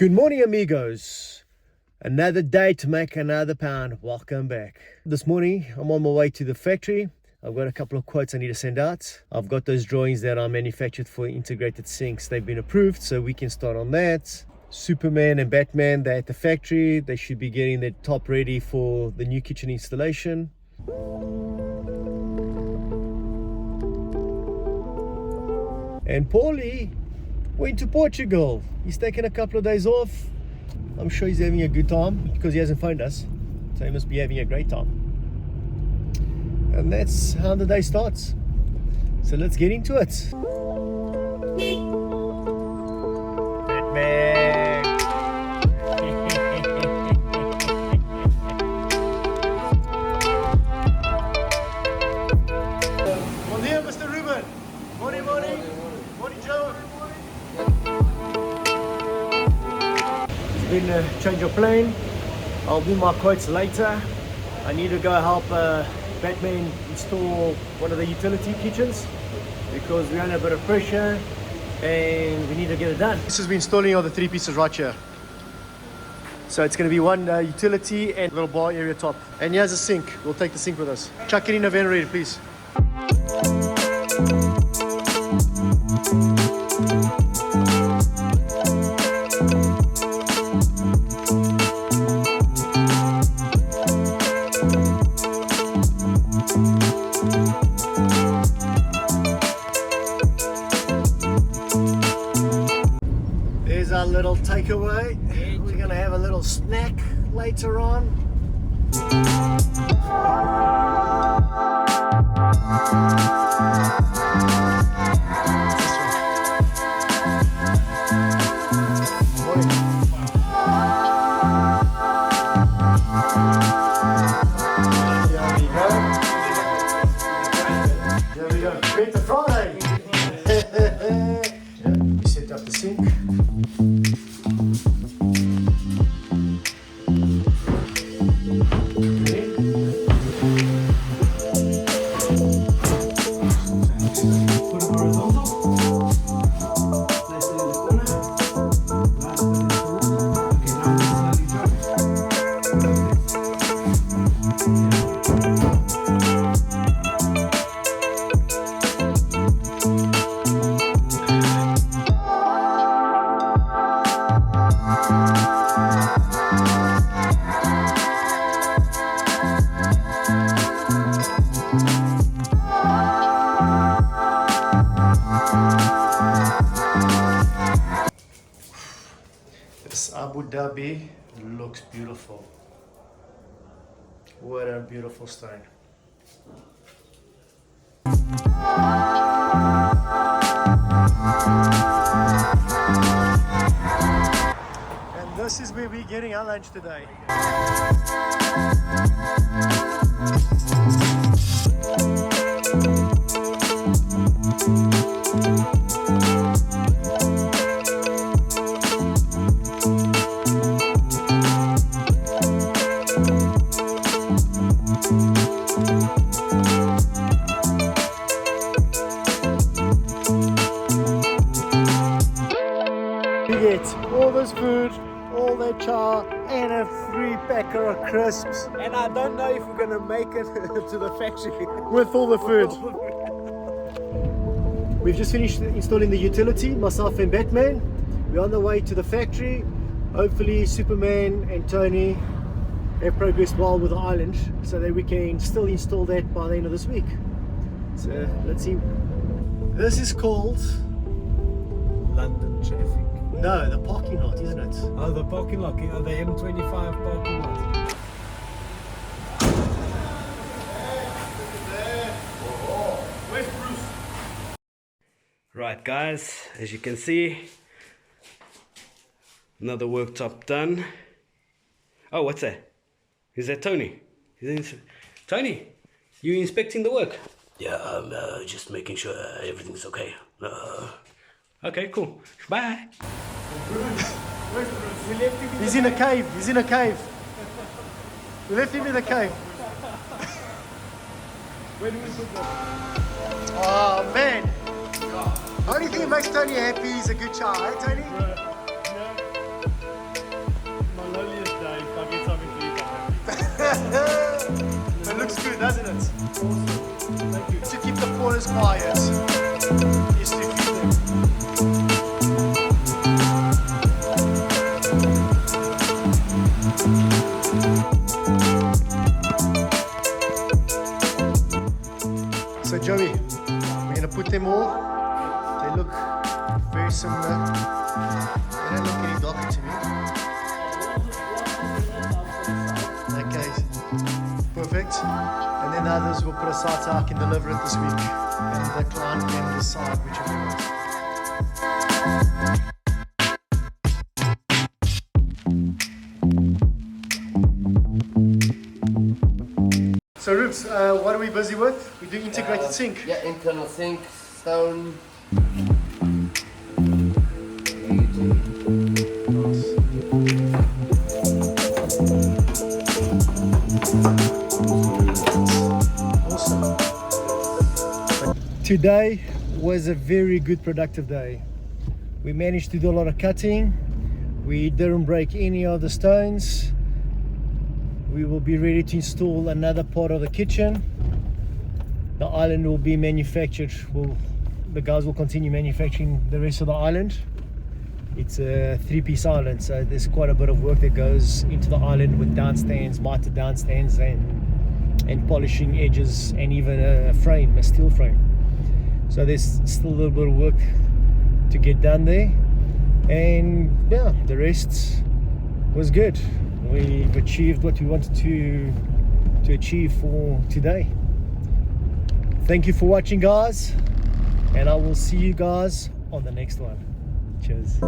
Good morning, amigos. Another day to make another pound. Welcome back. This morning I'm on my way to the factory. I've got a couple of quotes I need to send out. I've got those drawings that are manufactured for integrated sinks. They've been approved, so we can start on that. Superman and Batman, they're at the factory. They should be getting their top ready for the new kitchen installation. And Paulie went to Portugal. He's taken a couple of days off. I'm sure he's having a good time because he hasn't phoned us, so he must be having a great time. And that's how the day starts. So let's get into it. Batman. Bon dia, Mr. Ruben. Morning, morning. Morning, Joe. Been a change of plan. I'll do my quotes later. I need to go help Batman install one of the utility kitchens because we're under a bit of pressure and we need to get it done. This is the installing of the three pieces right here. So it's going to be one utility and a little bar area top. And here's a sink. We'll take the sink with us. Chuck it in the venerator, please. There's our little takeaway. We're gonna have a little snack later on. There we go. Great Friday. We set up the sink. This Abu Dhabi looks beautiful. What a beautiful stone. And this is where we're getting our lunch today. We get all this food, all that char, and a 3-packer of crisps. And I don't know if we're gonna make it to the factory with all the food. We've just finished installing the utility, myself and Batman. We're on the way to the factory. Hopefully Superman and Tony have progressed well with the island so that we can still install that by the end of this week. So let's see. This is called London traffic. No, the parking lot, isn't it? Oh, the parking lot, the M25 parking lot. Right guys, as you can see, another worktop done. Oh, what's that? Is that Tony? Tony, you inspecting the work? Yeah, I'm just making sure everything's okay. Okay, cool. Bye. He's in a cave. He's in a cave. We left him in a cave. Where do we put that? Oh man. Only thing that makes Tony happy is a good child, eh Tony? Yeah. this quiet is to feed them. So Joey, we're going to put them all. They look very similar. They don't look any darker to me. Okay, perfect. And then the others we'll put aside so I can deliver it this week. And the client can decide whichever one. So Rubes, what are we busy with? We do integrated sink. Yeah, internal sink, stone. Awesome. Today was a very good productive day. We managed to do a lot of cutting. We didn't break any of the stones. We will be ready to install another part of the kitchen. The island will be manufactured. The guys will continue manufacturing the rest of the island. It's a 3-piece island, so there's quite a bit of work that goes into the island with downstands, mitered downstands, and polishing edges, and even a frame, a steel frame. So there's still a little bit of work to get done there, and yeah, the rest was good. We've achieved what we wanted to achieve for today. Thank you for watching, guys, and I will see you guys on the next one. Cheers.